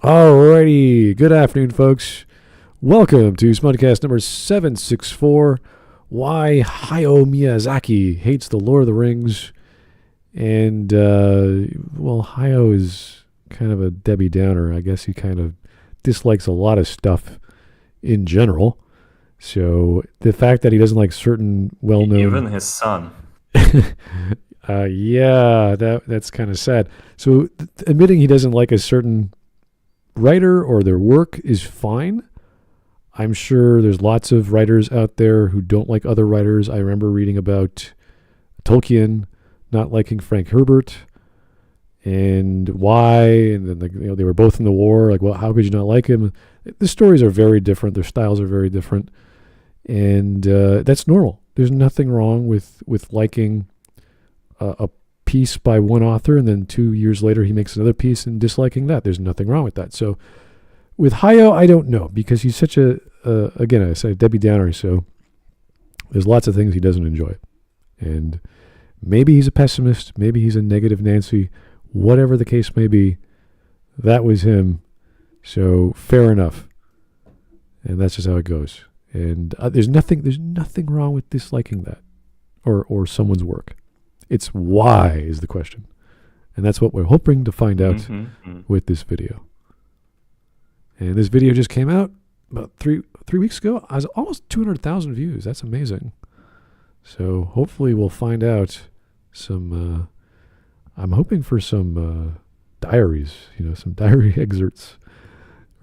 Alrighty, good afternoon, folks. Welcome to Smudcast number 764. Why Hayao Miyazaki hates the Lord of the Rings. And, Hayao is kind of a Debbie Downer. I guess he kind of dislikes a lot of stuff in general. So the fact that he doesn't like certain well-known... Even his son. That's kind of sad. So admitting he doesn't like a certain writer or their work is fine. I'm sure there's lots of writers out there who don't like other writers. I remember reading about Tolkien not liking Frank Herbert and why, and then they were both in the war. Like, well, how could you not like him? The stories are very different. Their styles are very different, and that's normal. There's nothing wrong with liking a piece by one author, and then 2 years later he makes another piece and disliking that. There's nothing wrong with that. So with Hayao, I don't know, because he's such again, I say Debbie Downer, so there's lots of things he doesn't enjoy. And maybe he's a pessimist, maybe he's a negative Nancy, whatever the case may be, that was him. So fair enough. And that's just how it goes. And there's nothing wrong with disliking that or someone's work. It's why is the question. And that's what we're hoping to find out with this video. And this video just came out about three weeks ago. I was almost 200,000 views. That's amazing. So hopefully we'll find out some, I'm hoping for some diaries, some diary excerpts.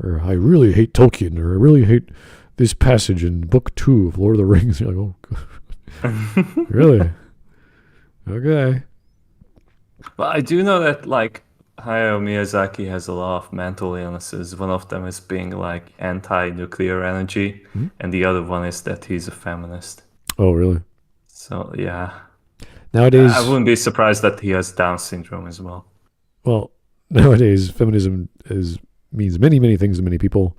Or I really hate Tolkien, or I really hate this passage in book 2 of Lord of the Rings. You're like, oh, really? Okay. Well, I do know that, Hayao Miyazaki has a lot of mental illnesses. One of them is being, anti-nuclear energy, and the other one is that he's a feminist. Oh, really? So, yeah. Nowadays... I wouldn't be surprised that he has Down syndrome as well. Well, nowadays, feminism means many, many things to many people,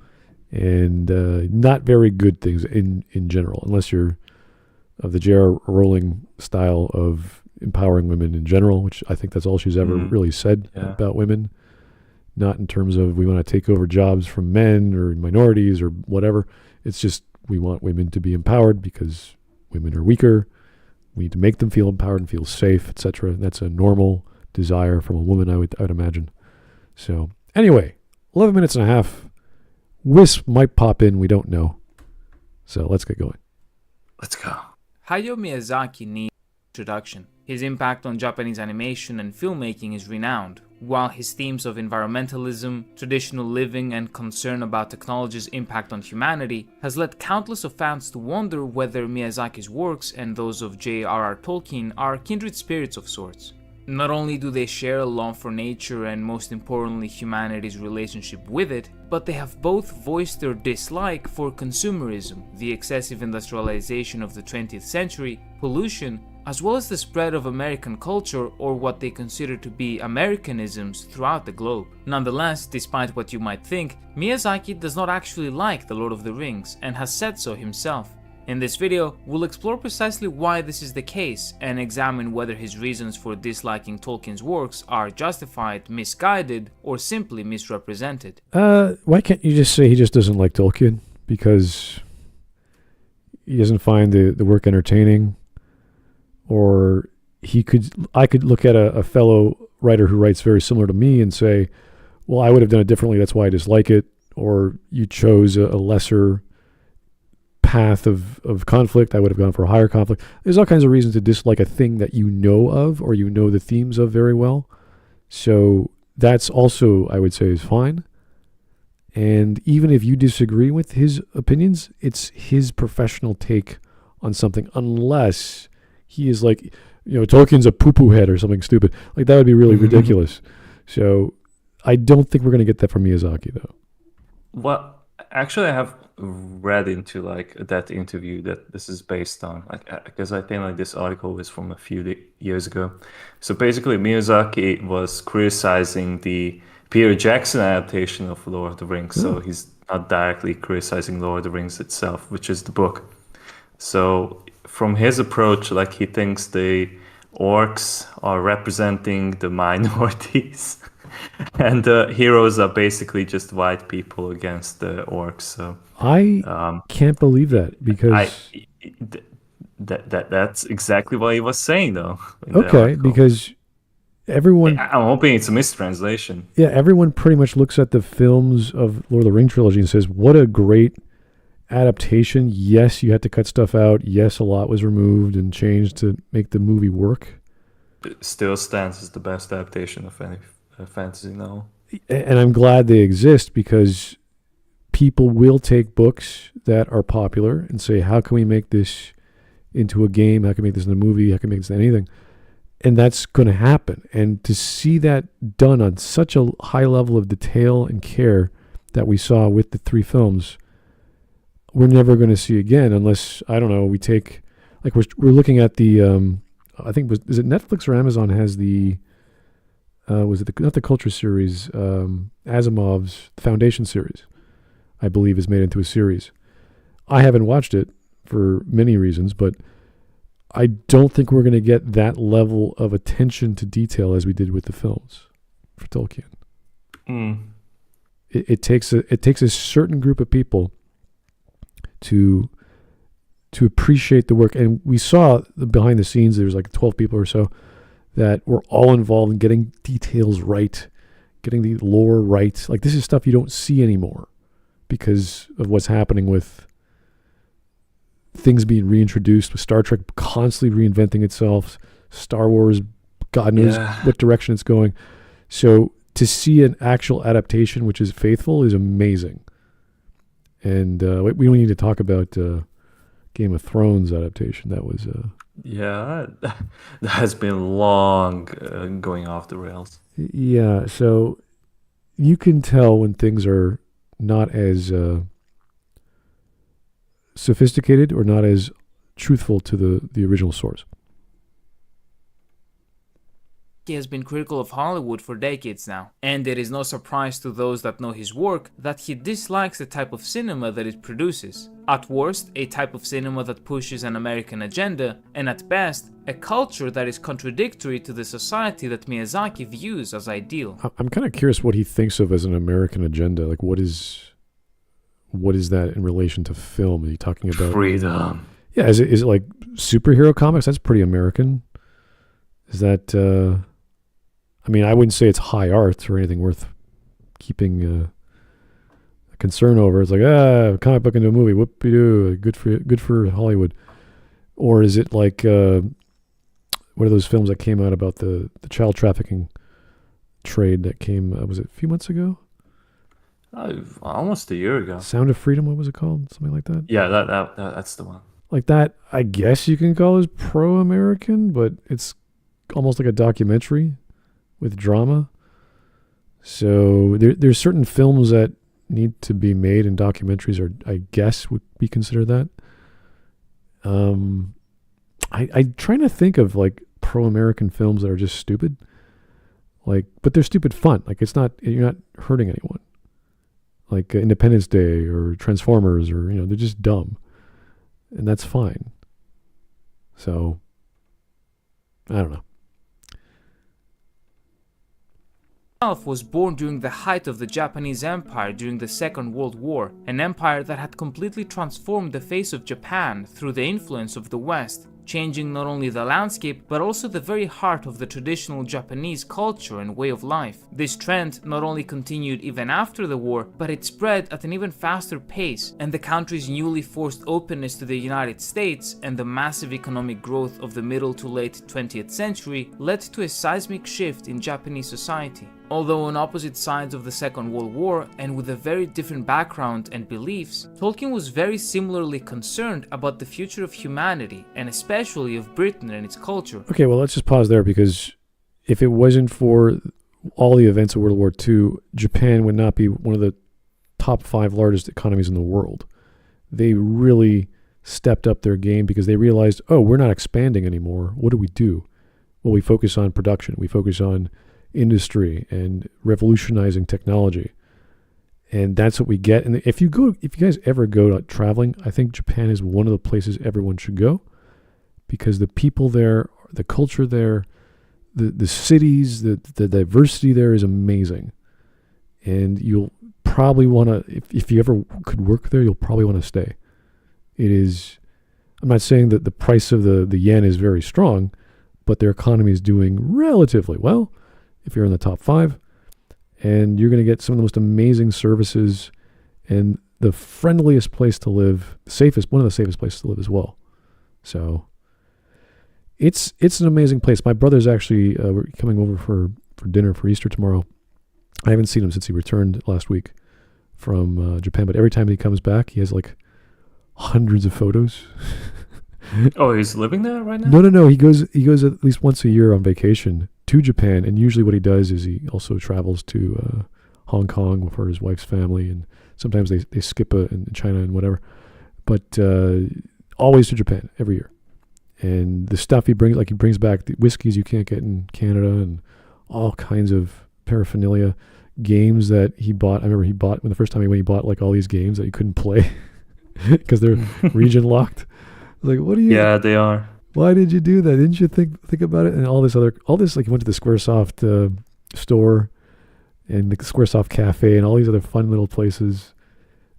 and not very good things in general, unless you're of the J.R. Rowling style of empowering women in general, which I think that's all she's ever really said about women. Not in terms of we want to take over jobs from men or minorities or whatever. It's just we want women to be empowered because women are weaker. We need to make them feel empowered and feel safe, etc. That's a normal desire from a woman, I would imagine. So anyway, 11 minutes and a half. Whisp might pop in. We don't know. So let's get going. Let's go. Hayao Miyazaki needs introduction. His impact on Japanese animation and filmmaking is renowned, while his themes of environmentalism, traditional living, and concern about technology's impact on humanity has led countless of fans to wonder whether Miyazaki's works and those of J.R.R. Tolkien are kindred spirits of sorts. Not only do they share a love for nature and most importantly humanity's relationship with it, but they have both voiced their dislike for consumerism, the excessive industrialization of the 20th century, pollution, as well as the spread of American culture or what they consider to be Americanisms throughout the globe. Nonetheless, despite what you might think, Miyazaki does not actually like The Lord of the Rings and has said so himself. In this video, we'll explore precisely why this is the case and examine whether his reasons for disliking Tolkien's works are justified, misguided, or simply misrepresented. Why can't you just say he just doesn't like Tolkien? Because he doesn't find the work entertaining? Or I could look at a fellow writer who writes very similar to me and say, well, I would have done it differently, that's why I dislike it. Or you chose a lesser path of conflict, I would have gone for a higher conflict. There's all kinds of reasons to dislike a thing that you know of or you know the themes of very well. So that's also, I would say, is fine. And even if you disagree with his opinions, it's his professional take on something, unless he is like, Tolkien's a poo-poo head or something stupid. Like, that would be really ridiculous. So I don't think we're going to get that from Miyazaki, though. Well, actually, I have read into that interview that this is based on, because I think this article is from a few years ago. So basically, Miyazaki was criticizing the Peter Jackson adaptation of Lord of the Rings. So he's not directly criticizing Lord of the Rings itself, which is the book. So from his approach, he thinks the orcs are representing the minorities And the heroes are basically just white people against the orcs. So I can't believe that because that's exactly what he was saying, though. okay, because everyone, I'm hoping it's a mistranslation. yeah, everyone pretty much looks at the films of Lord of the Rings trilogy and says, "What a great adaptation! Yes, you had to cut stuff out. Yes, a lot was removed and changed to make the movie work." It still stands as the best adaptation of any fantasy novel. And I'm glad they exist because people will take books that are popular and say, "How can we make this into a game? How can we make this in a movie? How can we make this into anything?" And that's going to happen. And to see that done on such a high level of detail and care that we saw with the 3 films, we're never going to see again unless, I don't know, we take, like we're looking at the, I think, is it Netflix or Amazon has the, was it not the Culture series, Asimov's Foundation series, I believe is made into a series. I haven't watched it for many reasons, but I don't think we're going to get that level of attention to detail as we did with the films for Tolkien. It takes a certain group of people to appreciate the work, and we saw the behind the scenes. There's like 12 people or so that were all involved in getting details right, getting the lore right. Like, this is stuff you don't see anymore because of what's happening with things being reintroduced, with Star Trek constantly reinventing itself, Star Wars, God knows what direction it's going. So to see an actual adaptation which is faithful is amazing. And we don't need to talk about Game of Thrones adaptation. That was that has been long going off the rails. Yeah, so you can tell when things are not as sophisticated or not as truthful to the original source. He has been critical of Hollywood for decades now, and it is no surprise to those that know his work that he dislikes the type of cinema that it produces. At worst, a type of cinema that pushes an American agenda, and at best, a culture that is contradictory to the society that Miyazaki views as ideal. I'm kind of curious what he thinks of as an American agenda. Like, what is that in relation to film? Are you talking about freedom? Yeah, is it like superhero comics? That's pretty American. Is that? I mean, I wouldn't say it's high art or anything worth keeping a concern over. It's like, comic book into a movie. Whoop-de-doo. Good for Hollywood. Or is it like one of those films that came out about the child trafficking trade that came? Was it a few months ago? Almost a year ago. Sound of Freedom. What was it called? Something like that. Yeah, that's the one. Like that, I guess you can call it pro-American, but it's almost like a documentary with drama. So there's certain films that need to be made, and documentaries are, I guess, would be considered that. I'm trying to think of like pro-American films that are just stupid, like, but they're stupid fun. Like, it's not, you're not hurting anyone. Like Independence Day or Transformers, or they're just dumb, and that's fine. So I don't know. Was born during the height of the Japanese Empire during the Second World War, an empire that had completely transformed the face of Japan through the influence of the West, changing not only the landscape but also the very heart of the traditional Japanese culture and way of life. This trend not only continued even after the war, but it spread at an even faster pace, and the country's newly forced openness to the United States and the massive economic growth of the middle to late 20th century led to a seismic shift in Japanese society. Although on opposite sides of the Second World War and with a very different background and beliefs, Tolkien was very similarly concerned about the future of humanity and especially of Britain and its culture. Okay, well, let's just pause there, because if it wasn't for all the events of World War II, Japan would not be one of the top 5 largest economies in the world. They really stepped up their game because they realized, oh, we're not expanding anymore. What do? Well, we focus on production. We focus on industry and revolutionizing technology, and that's what we get. And if you guys ever go traveling, I think Japan is one of the places everyone should go, because the people there, the culture there, the cities, the diversity there is amazing. and you'll probably want to, if you ever could work there, you'll probably want to stay. It is, I'm not saying that the price of the yen is very strong, but their economy is doing relatively well if you're in the top 5, and you're going to get some of the most amazing services and the friendliest place to live, one of the safest places to live as well. So it's an amazing place. My brother's actually we're coming over for dinner for Easter tomorrow. I haven't seen him since he returned last week from Japan, but every time he comes back, he has like hundreds of photos. Oh, he's living there right now? No. He goes at least once a year on vacation to Japan, and usually what he does is he also travels to Hong Kong for his wife's family, and sometimes they skip in China and whatever, but always to Japan every year. And the stuff he brings back the whiskeys you can't get in Canada and all kinds of paraphernalia, games that he bought. I remember when the first time he bought like all these games that you couldn't play because they're region locked. Like, what do you? Yeah, they are. Why did you do that? Didn't you think about it? And all this like he went to the Squaresoft store and the Squaresoft cafe and all these other fun little places.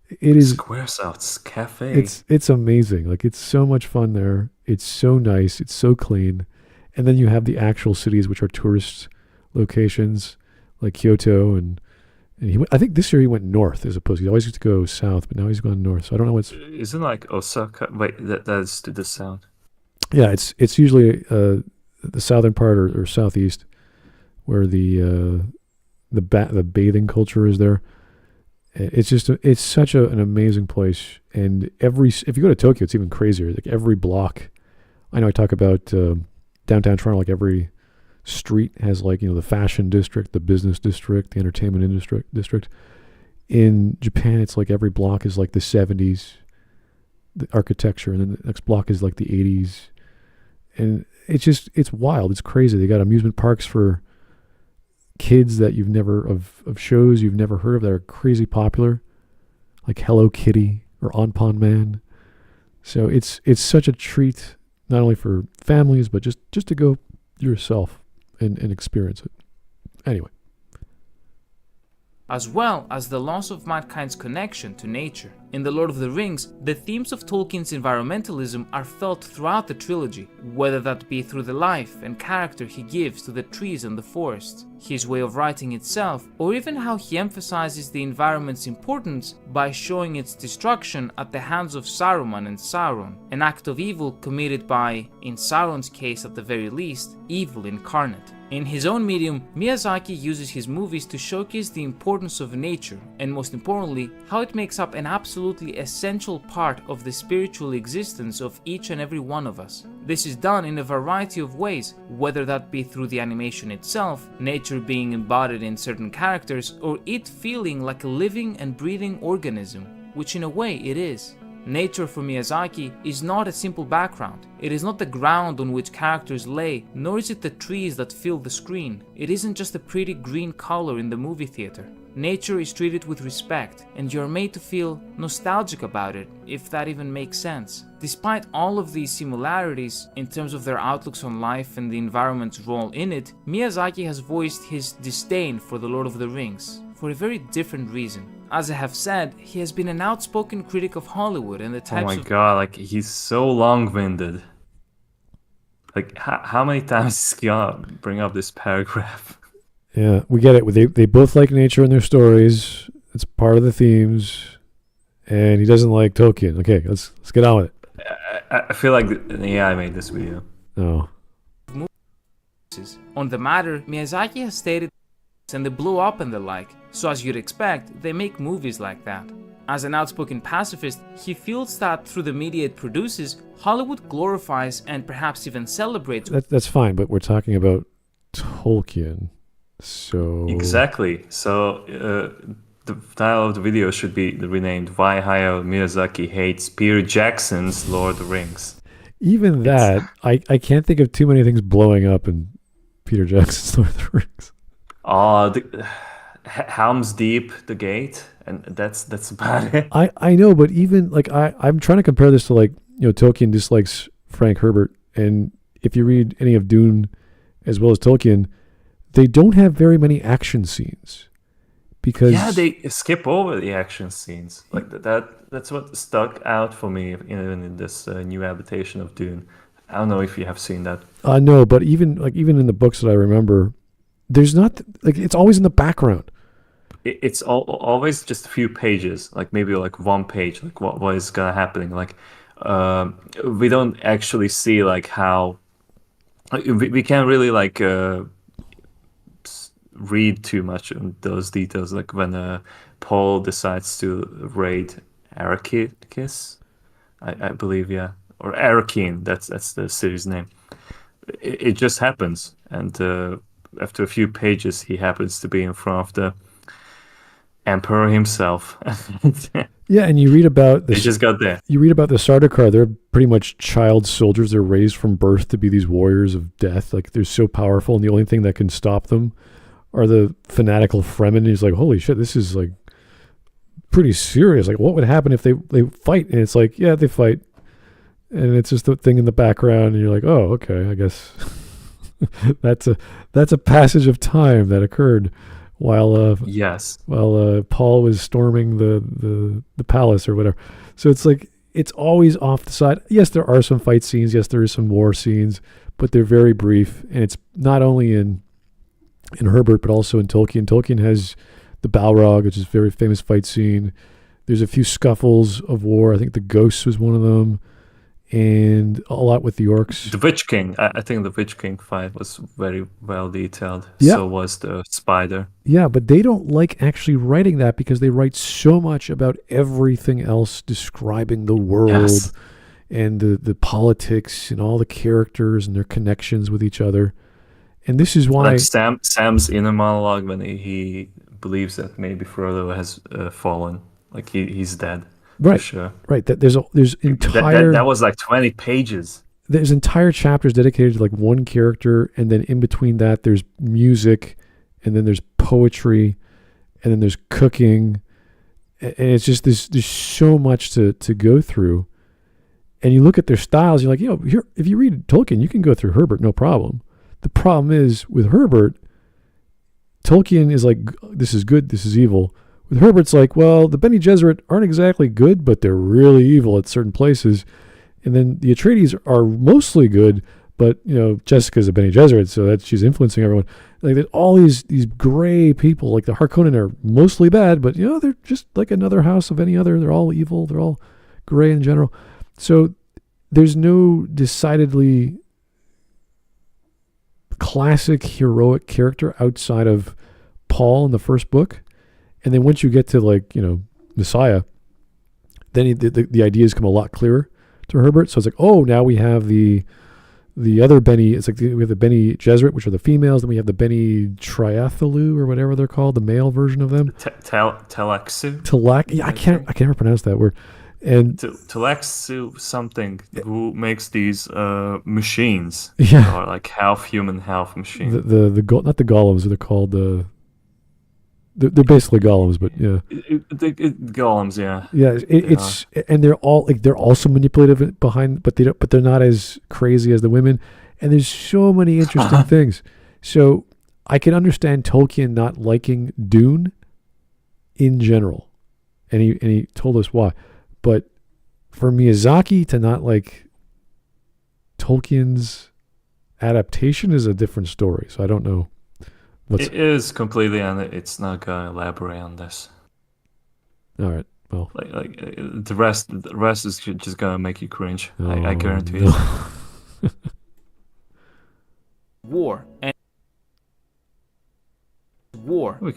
It is Squaresoft's cafe. It's amazing. Like, it's so much fun there. It's so nice. It's so clean. And then you have the actual cities, which are tourist locations like Kyoto, and I think this year he went north as opposed to, he always used to go south, but now he's gone north. So I don't know what's. Isn't like Osaka? Wait, that's to the south. Yeah, it's usually the southern part or southeast, where the bathing culture is there. It's such an amazing place, and if you go to Tokyo, it's even crazier. Like every block, I know I talk about downtown Toronto, like every street has like, the fashion district, the business district, the entertainment district. In Japan, it's like every block is like the 70s, the architecture, and then the next block is like the 80s, and it's wild. It's crazy. They got amusement parks for kids that you've never of shows you've never heard of that are crazy popular, like Hello Kitty or Onpon Man. So it's such a treat, not only for families but just to go yourself and experience it. Anyway, as well as the loss of mankind's connection to nature. In The Lord of the Rings, the themes of Tolkien's environmentalism are felt throughout the trilogy, whether that be through the life and character he gives to the trees and the forest, his way of writing itself, or even how he emphasizes the environment's importance by showing its destruction at the hands of Saruman and Sauron, an act of evil committed by, in Sauron's case at the very least, evil incarnate. In his own medium, Miyazaki uses his movies to showcase the importance of nature, and most importantly, how it makes up an absolutely essential part of the spiritual existence of each and every one of us. This is done in a variety of ways, whether that be through the animation itself, nature being embodied in certain characters, or it feeling like a living and breathing organism, which in a way it is. Nature for Miyazaki is not a simple background. It is not the ground on which characters lay, nor is it the trees that fill the screen. It isn't just a pretty green color in the movie theater. Nature is treated with respect, and you are made to feel nostalgic about it, if that even makes sense. Despite all of these similarities in terms of their outlooks on life and the environment's role in it, Miyazaki has voiced his disdain for The Lord of the Rings, for a very different reason. As I have said, he has been an outspoken critic of Hollywood and the types of... Oh my god, like, he's so long-winded. Like, how many times is he gonna bring up this paragraph? Yeah, we get it. They both like nature in their stories. It's part of the themes. And he doesn't like Tolkien. Okay, let's get on with it. I feel like the AI made this video. Oh. On the matter, Miyazaki has stated and they blow up and the like, so as you'd expect, they make movies like that. As an outspoken pacifist, he feels that through the media it produces, Hollywood glorifies and perhaps even celebrates... That's fine, but we're talking about Tolkien, so... Exactly. So, the title of the video should be renamed Why Hayao Miyazaki Hates Peter Jackson's Lord of the Rings. Even that, I can't think of too many things blowing up in Peter Jackson's Lord of the Rings. Helm's Deep, the gate, and that's about it. I know, but even like I'm trying to compare this to, like, Tolkien dislikes Frank Herbert, and if you read any of Dune as well as Tolkien, they don't have very many action scenes. because they skip over the action scenes. Like that's what stuck out for me in this new adaptation of Dune. I don't know if you have seen that. no, but even in the books that I remember, there's not like it's always in the background. It's always just a few pages, like maybe like one page, like what is gonna happening. Like we don't actually see like how we can't really like read too much on those details. Like when Paul decides to raid Arrakis, I believe, yeah, or Arrakeen. That's the city's name. It just happens, and after a few pages, he happens to be in front of the Emperor himself. Yeah, and you read about He just got there. You read about the Sardaukar. They're pretty much child soldiers. They're raised from birth to be these warriors of death. Like they're so powerful, and the only thing that can stop them are the fanatical Fremen. And he's like, holy shit, this is like pretty serious. Like, what would happen if they fight? And it's like, yeah, they fight, and it's just the thing in the background, and you're like, oh, okay, I guess that's a passage of time that occurred while Paul was storming the palace or whatever. So it's like it's always off the side. Yes, there are some fight scenes. Yes, there is some war scenes, but they're very brief. And it's not only in Herbert, but also in Tolkien. Tolkien has the Balrog, which is a very famous fight scene. There's a few scuffles of war. I think the Ghosts was one of them. And a lot with the Orcs. The Witch King. I think the Witch King fight was very well detailed. Yeah. So was the Spider. Yeah, but they don't like actually writing that because they write so much about everything else, describing the world and the politics and all the characters and their connections with each other. And this is why... Like Sam's inner monologue when he believes that maybe Frodo has fallen. Like he's dead. Right, sure. Right. There's entire... That was like 20 pages. There's entire chapters dedicated to like one character, and then in between that there's music, and then there's poetry, and then there's cooking, and it's just there's so much to go through. And you look at their styles, you're like, here, if you read Tolkien, you can go through Herbert, no problem. The problem is with Herbert, Tolkien is like, this is good, this is evil. With Herbert's like, well, the Bene Gesserit aren't exactly good, but they're really evil at certain places. And then the Atreides are mostly good, but, Jessica's a Bene Gesserit, so that she's influencing everyone. Like, there's all these gray people, like the Harkonnen are mostly bad, but, they're just like another house of any other. They're all evil. They're all gray in general. So there's no decidedly classic heroic character outside of Paul in the first book. And then once you get to Messiah, then the ideas come a lot clearer to Herbert. So it's like, oh, now we have the other Bene. It's like we have the Bene Gesserit, which are the females. Then we have the Bene Triathalu or whatever they're called, the male version of them. Telexu. Yeah, I can't ever pronounce that word. And Telexu something who makes these machines. Yeah, or like half human, half machine. The not the golems. They're called They're basically golems, but yeah. Golems, yeah. Yeah, it's and they're all they're also manipulative behind, but they're not as crazy as the women. And there's so many interesting things. So I can understand Tolkien not liking Dune in general, and he told us why. But for Miyazaki to not like Tolkien's adaptation is a different story. So I don't know. It is completely, and it's not gonna elaborate on this. All right. Well, like the rest is just gonna make you cringe. Oh, I guarantee no. it. War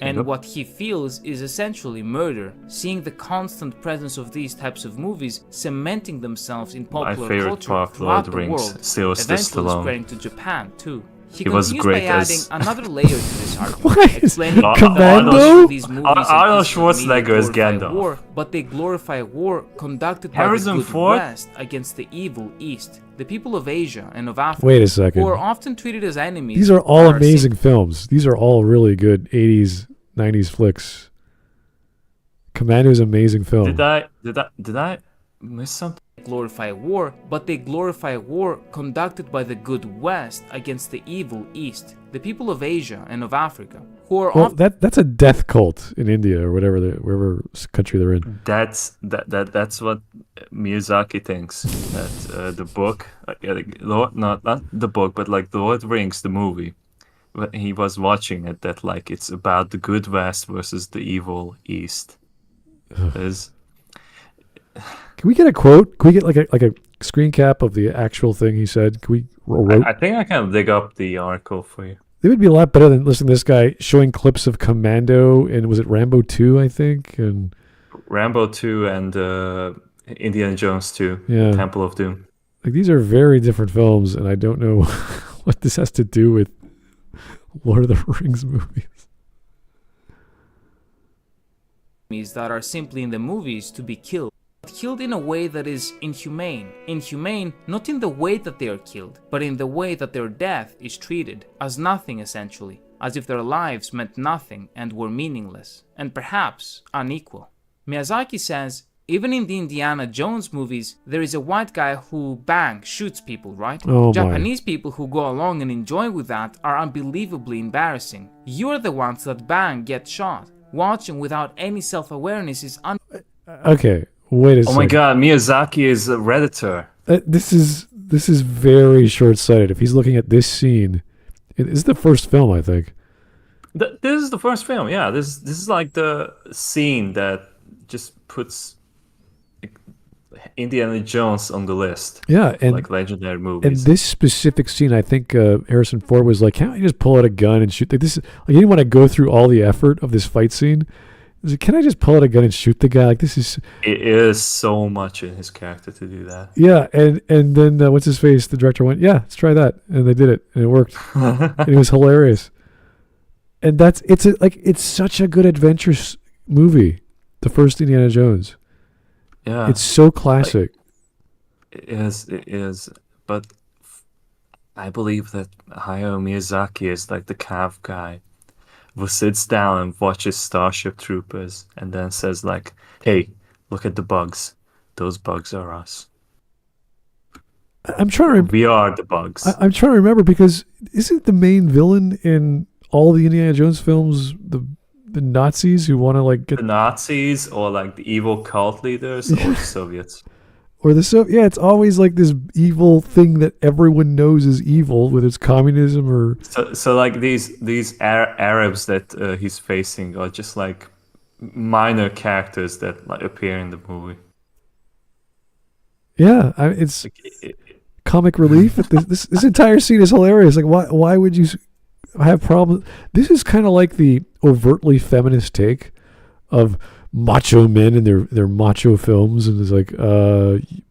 and what he feels is essentially murder. Seeing the constant presence of these types of movies cementing themselves in popular culture throughout the world, eventually spreading to Japan too. He continues by adding another layer to this argument, explaining Commando? these movies Arnold Schwarzenegger is Gandalf. War, but they glorify war conducted by Harrison the good Ford? West against the evil East, the people of Asia and of Africa, Wait a second. who are often treated as enemies. These are all amazing films. These are all really good 80s, 90s flicks. Commando is an amazing film. Did I miss something? Glorify war, but they glorify war conducted by the good West against the evil East, the people of Asia and of Africa, who are Well, often that's a death cult in India or wherever country they're in. That's what Miyazaki thinks, that the book, not the book, but like Lord of the Rings, the movie. When he was watching it, that like it's about the good West versus the evil East. Is Can we get a quote? Can we get like a screen cap of the actual thing he said? Can we? I think I can dig up the article for you. It would be a lot better than listening to this guy showing clips of Commando and was it Rambo 2, I think? And Rambo 2 and Indiana Jones 2, Yeah. Temple of Doom. like these are very different films, and I don't know what this has to do with Lord of the Rings movies. that are simply in the movies to be killed. Killed in a way that is inhumane. Inhumane not in the way that they are killed, but in the way that their death is treated as nothing essentially, as if their lives meant nothing and were meaningless, and perhaps unequal. Miyazaki says, even in the Indiana Jones movies, there is a white guy who shoots people, right? Oh my. Japanese people who go along and enjoy with that are unbelievably embarrassing. You're the ones that get shot. Watching without any self-awareness is Okay, wait a second. Oh my god, Miyazaki is a Redditor. This is very short-sighted. If he's looking at this scene, this is the first film, I think. This is the first film, yeah. This is like the scene that just puts Indiana Jones on the list. Yeah, and like legendary and movies. this specific scene, I think Harrison Ford was like, "Can't I just pull out a gun and shoot?" Like this, like he didn't want to go through all the effort of this fight scene. He's like, "Can I just pull out a gun and shoot the guy?" Like this is. It is so much in his character to do that. Yeah, and then what's his face? The director went, "Yeah, let's try that," and they did it, and it worked. And it was hilarious. And it's such a good adventure movie, the first Indiana Jones. Yeah, It's so classic. it is. But I believe that Hayao Miyazaki is like the calf guy who sits down and watches Starship Troopers and then says like, "Hey, look at the bugs. Those bugs are us. I'm trying to. We are the bugs." I'm trying to remember because isn't the main villain in all the Indiana Jones films the Nazis who want to like get The Nazis or like the evil cult leaders or Soviets. or yeah, it's always like this evil thing that everyone knows is evil, whether it's communism or So like these Arabs that he's facing are just like minor characters that like appear in the movie. yeah, it's Like, comic relief. This entire scene is hilarious. Like why would you have problems? This is kind of like the overtly feminist take of macho men and their macho films, and it's like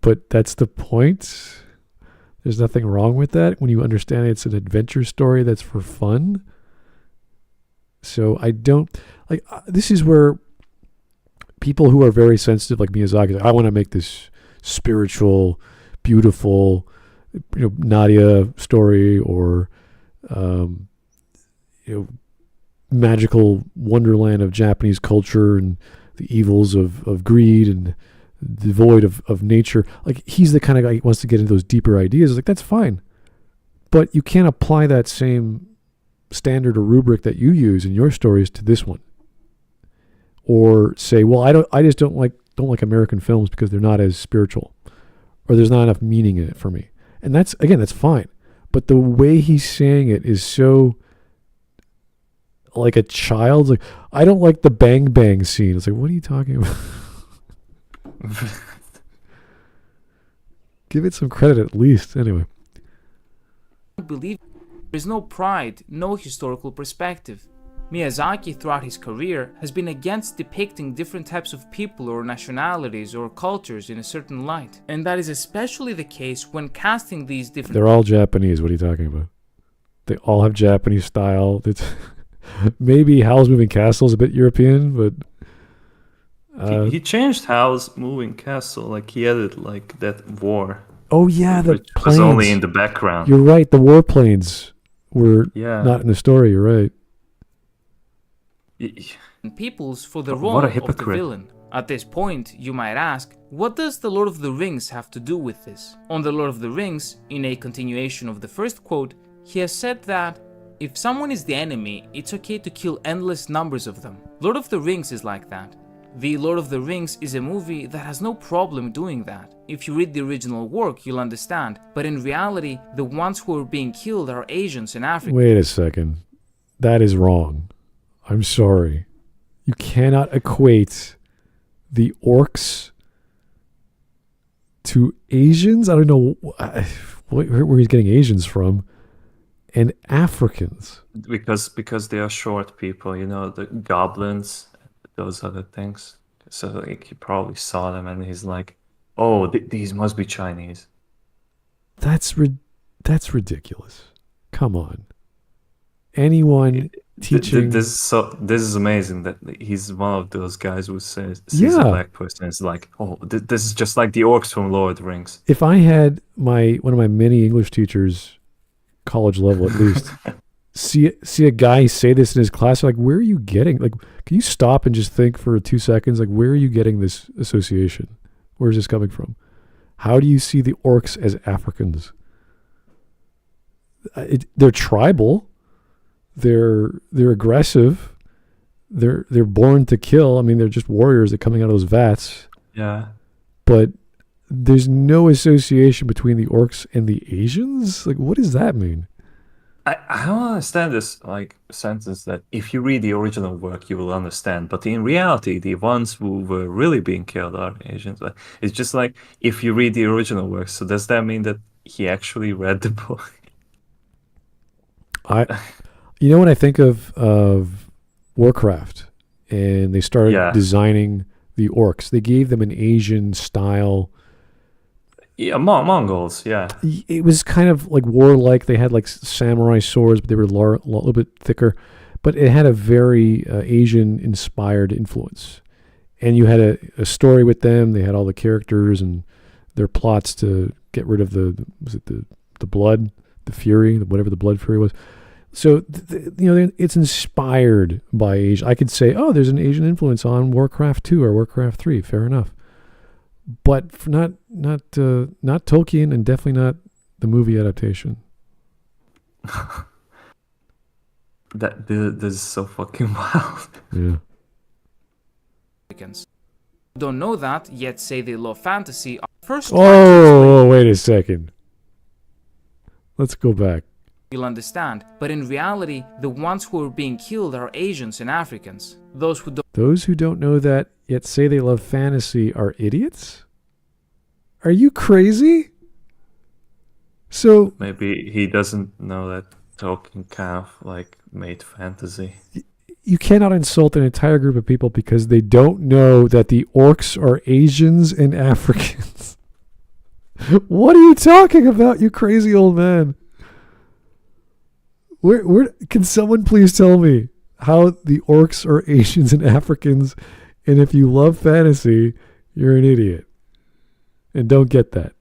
but that's the point. There's nothing wrong with that when you understand it's an adventure story that's for fun. So I don't like this is where people who are very sensitive like Miyazaki, like, I want to make this spiritual, beautiful, Nadia story or magical wonderland of Japanese culture and the evils of greed and devoid of nature. Like he's the kind of guy who wants to get into those deeper ideas. Like that's fine, but you can't apply that same standard or rubric that you use in your stories to this one. Or say, well, I just don't like American films because they're not as spiritual, or there's not enough meaning in it for me. And that's fine. But the way he's saying it is so like a child's like, I don't like the bang bang scene. It's like, what are you talking about? Give it some credit at least. Anyway. I believe there is no pride, no historical perspective. Miyazaki throughout his career has been against depicting different types of people or nationalities or cultures in a certain light. And that is especially the case when casting these different... They're all Japanese. What are you talking about? They all have Japanese style. It's maybe Howl's Moving Castle is a bit European, but... he changed Howl's Moving Castle. Like he added like that war. Oh yeah, the which planes. was only in the background. You're right. The warplanes were Yeah. not in the story. You're right. peoples for the What role a of the hypocrite. villain. At this point, you might ask, what does The Lord of the Rings have to do with this? On The Lord of the Rings, in a continuation of the first quote, he has said that If someone is the enemy, it's okay to kill endless numbers of them. Lord of the Rings is like that. The Lord of the Rings is a movie that has no problem doing that. If you read the original work, you'll understand. But in reality, the ones who are being killed are Asians and Africans. Wait a second. That is wrong. I'm sorry. You cannot equate the orcs to Asians. I don't know where he's getting Asians from. And Africans. Because they are short people, the goblins, those other things. So like he probably saw them and he's like, "Oh, these must be Chinese." That's ridiculous. Come on. Anyone teaching this is amazing that he's one of those guys who sees a black person. It's like, "Oh, this is just like the orcs from Lord of the Rings." If I had one of my many English teachers, college level at least, see a guy say this in his class, like, where are you getting, like, can you stop and just think for 2 seconds, like, where are you getting this association? Where is this coming from? How do you see the orcs as Africans? They're tribal, they're aggressive, they're born to kill. I mean, they're just warriors that are coming out of those vats. Yeah, but there's no association between the orcs and the Asians? Like, what does that mean? I don't understand this sentence that if you read the original work, you will understand. But in reality, the ones who were really being killed are Asians. It's just like, if you read the original work, so does that mean that he actually read the book? When I think of Warcraft, and they started designing the orcs, they gave them an Asian style. Yeah, Mongols, yeah. It was kind of like warlike. They had like samurai swords, but they were a little bit thicker. But it had a very Asian-inspired influence. And you had a story with them. They had all the characters and their plots to get rid of the blood, the fury, whatever the blood fury was. So, it's inspired by Asia. I could say, oh, there's an Asian influence on Warcraft 2 or Warcraft 3. Fair enough. But not Tolkien, and definitely not the movie adaptation. This is so fucking wild. Yeah. Don't know that, yet say they love fantasy. First, wait a second. Let's go back. You'll understand. But in reality, the ones who are being killed are Asians and Africans. Those who don't know that, yet say they love fantasy, are idiots? Are you crazy? So maybe he doesn't know that Tolkien kind of made fantasy. You cannot insult an entire group of people because they don't know that the orcs are Asians and Africans. What are you talking about, you crazy old man? Where can someone please tell me how the orcs are Asians and Africans, and if you love fantasy, you're an idiot and don't get that?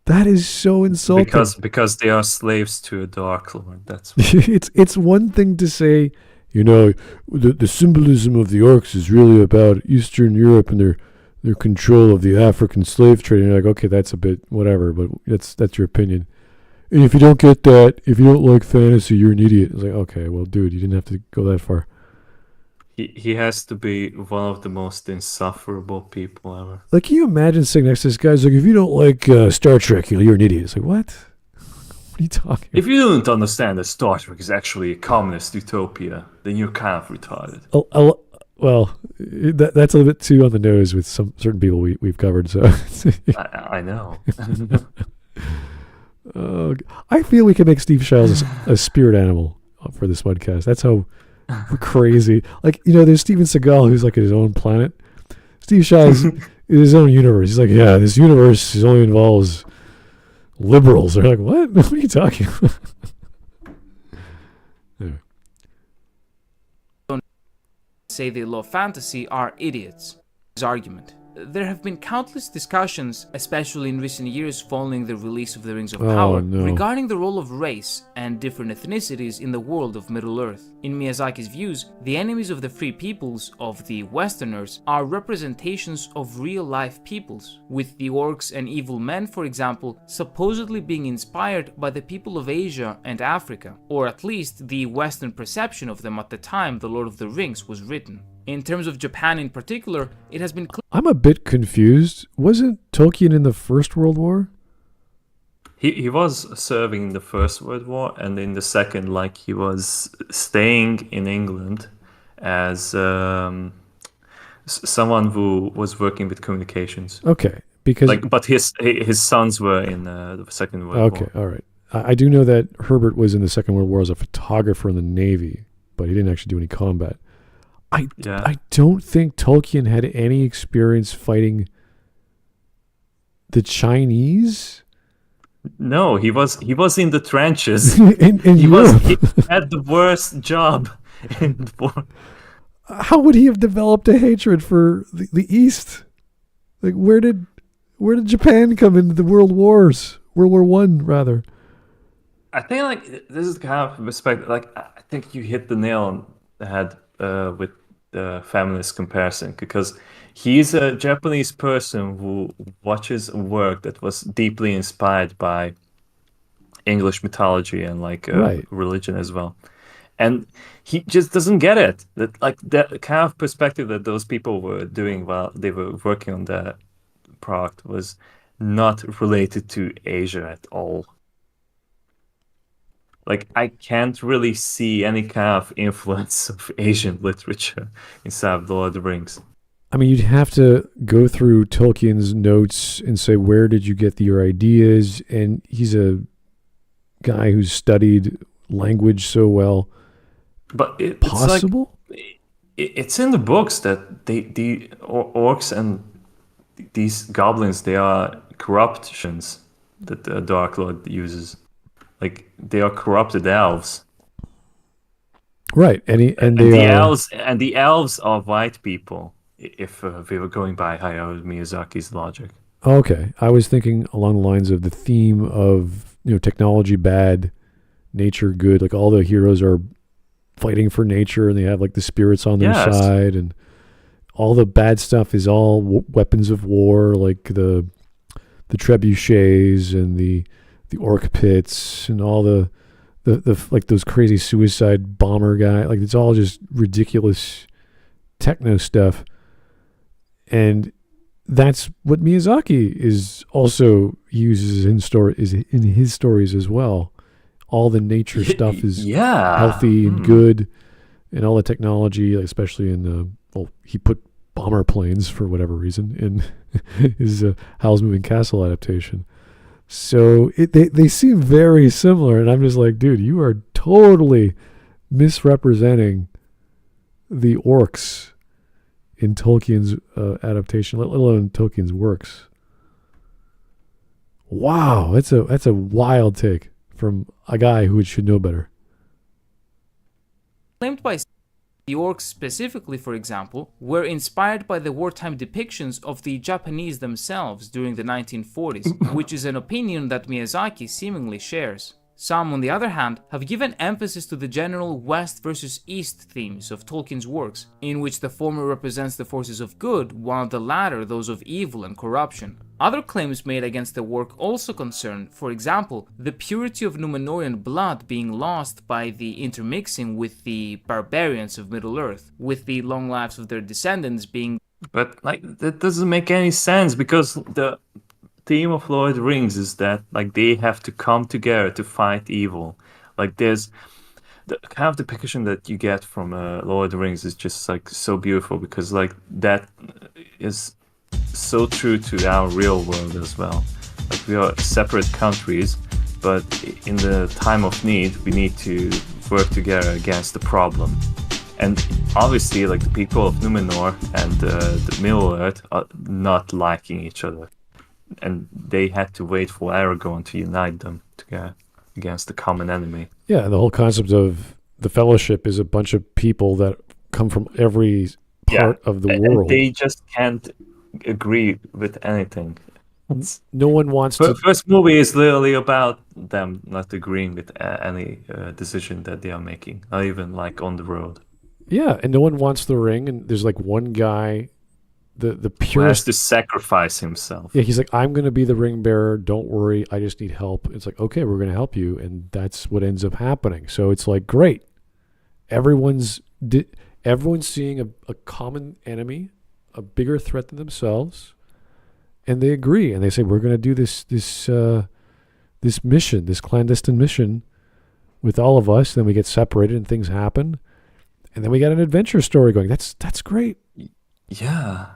That is so insulting. Because they are slaves to a Dark Lord. That's it's one thing to say, the symbolism of the orcs is really about Eastern Europe and their control of the African slave trade. And you're like, okay, that's a bit whatever, but that's your opinion. And if you don't get that, if you don't like fantasy, you're an idiot. It's like, okay, well, dude, you didn't have to go that far. He has to be one of the most insufferable people ever. Like, can you imagine sitting next to this guy? He's like, if you don't like Star Trek, you're an idiot. It's like, what? What are you talking about? If you don't understand that Star Trek is actually a communist utopia, then you're kind of retarded. Well, that's a little bit too on the nose with some certain people we've covered. So I know. I feel we can make Steve Shiles a spirit animal for this podcast. That's how crazy. There's Steven Seagal, who's like in his own planet. Steve Shiles is his own universe. He's like, yeah, this universe only involves liberals. They're like, what? What are you talking about? Anyway. Say they love fantasy are idiots. His argument. there have been countless discussions, especially in recent years following the release of the Rings of Power, regarding the role of race and different ethnicities in the world of Middle-earth. In Miyazaki's views, the enemies of the free peoples, of the Westerners, are representations of real-life peoples, with the orcs and evil men, for example, supposedly being inspired by the people of Asia and Africa, or at least the Western perception of them at the time The Lord of the Rings was written. In terms of Japan in particular, it has been I'm a bit confused. Wasn't Tolkien in the First World War? He was serving in the First World War, and in the Second, like, he was staying in England as someone who was working with communications. Okay, because but his sons were in the Second World War. Okay, all right. I do know that Herbert was in the Second World War as a photographer in the Navy, but he didn't actually do any combat. I don't think Tolkien had any experience fighting the Chinese. No, he was in the trenches. in he Europe. he had the worst job in the war. How would he have developed a hatred for the East? Like, where did Japan come into the World Wars? World War One, rather. I think, like, this is kind of respect. Like, I think you hit the nail on the head with the feminist comparison, because he's a Japanese person who watches a work that was deeply inspired by English mythology and religion as well, and he just doesn't get it. That, like, that kind of perspective that those people were doing while they were working on that product was not related to Asia at all. Like, I can't really see any kind of influence of Asian literature inside of The Lord of the Rings. I mean, you'd have to go through Tolkien's notes and say, where did you get your ideas? And he's a guy who's studied language so well. But it's possible? Like, it's in the books that the orcs and these goblins, they are corruptions that the Dark Lord uses. Like, they are corrupted elves, right? And the elves are white people. If we were going by Hayao Miyazaki's logic. Okay, I was thinking along the lines of the theme of technology bad, nature good. Like, all the heroes are fighting for nature, and they have like the spirits on their side, and all the bad stuff is all weapons of war, like the trebuchets and the orc pits and all the like those crazy suicide bomber guy. Like, it's all just ridiculous techno stuff. And that's what Miyazaki is also uses in his stories as well. All the nature stuff is healthy and good, and all the technology, especially in he put bomber planes for whatever reason in his Howl's Moving Castle adaptation. So they seem very similar, and I'm just like, dude, you are totally misrepresenting the orcs in Tolkien's adaptation, let alone Tolkien's works. Wow, that's a wild take from a guy who should know better. Claimed by the orcs specifically, for example, were inspired by the wartime depictions of the Japanese themselves during the 1940s, which is an opinion that Miyazaki seemingly shares. Some, on the other hand, have given emphasis to the general West versus East themes of Tolkien's works, in which the former represents the forces of good, while the latter those of evil and corruption. Other claims made against the work also concern, for example, the purity of Númenórean blood being lost by the intermixing with the barbarians of Middle-earth, with the long lives of their descendants being... But, like, that doesn't make any sense, because the theme of Lord of the Rings is that, like, they have to come together to fight evil. Like, there's the kind of depiction that you get from Lord of the Rings is just, like, so beautiful, because, like, that is so true to our real world as well. Like, we are separate countries, but in the time of need, we need to work together against the problem. And obviously, like, the people of Númenor and the Middle-earth are not liking each other. And they had to wait for Aragorn to unite them together against the common enemy. Yeah, and the whole concept of the Fellowship is a bunch of people that come from every part of the world. They just can't agree with anything. It's, No one wants to. first movie is literally about them not agreeing with any decision that they are making, not even like on the road. Yeah, and no one wants the ring. And there's like one guy, the Who has purest. to sacrifice himself. Yeah, he's like, I'm going to be the ring bearer. Don't worry. I just need help. It's like, okay, we're going to help you. And that's what ends up happening. So it's like, great. Everyone's seeing a common enemy, a bigger threat than themselves. And they agree. And they say, we're going to do this mission, this clandestine mission with all of us. Then we get separated and things happen. And then we got an adventure story going. That's great. Yeah.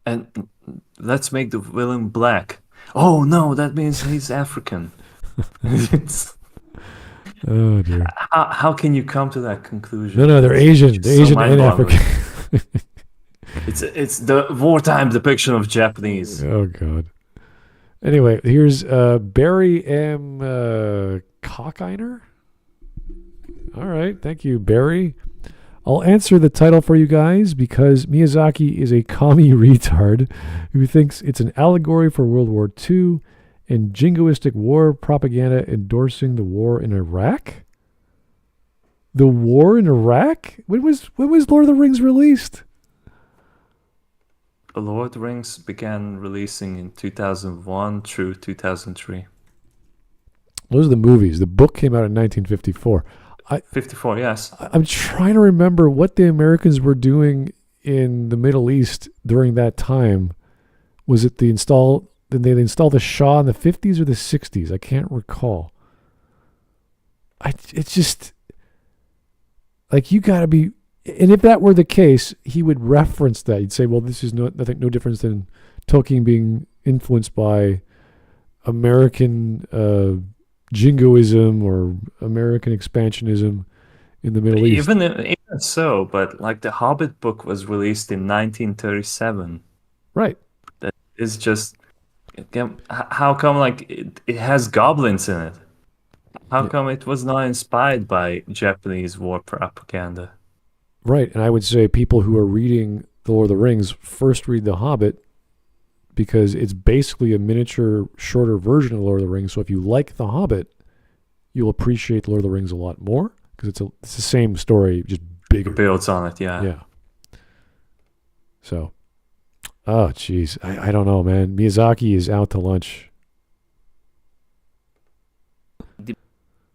And let's make the villain black. Oh no, that means he's African. Oh dear. How can you come to that conclusion? No, they're Asian. They're Asian and mind-boggling. African. It's the wartime depiction of Japanese. Oh god. Anyway, here's Barry M. Cockiner. All right, thank you, Barry. I'll answer the title for you guys because Miyazaki is a commie retard who thinks it's an allegory for World War II and jingoistic war propaganda endorsing the war in Iraq. The war in Iraq? When was Lord of the Rings released? The Lord of the Rings began releasing in 2001 through 2003. Those are the movies. The book came out in 1954. 54, yes. I'm trying to remember what the Americans were doing in the Middle East during that time. Was it did they install the Shah in the 50s or the 60s? I can't recall. It's just like you got to be, and if that were the case, he would reference that. He'd say, "Well, this is no difference than Tolkien being influenced by American jingoism or American expansionism in the Middle East." Even so, but like the Hobbit book was released in 1937. Right. That is just, again, how come like it has goblins in it? How come it was not inspired by Japanese war propaganda? Right, and I would say people who are reading The Lord of the Rings first read The Hobbit because it's basically a miniature, shorter version of Lord of the Rings. So if you like The Hobbit, you'll appreciate The Lord of the Rings a lot more because it's the same story, just bigger. Builds on it, yeah. Yeah. So, oh, geez. I don't know, man. Miyazaki is out to lunch.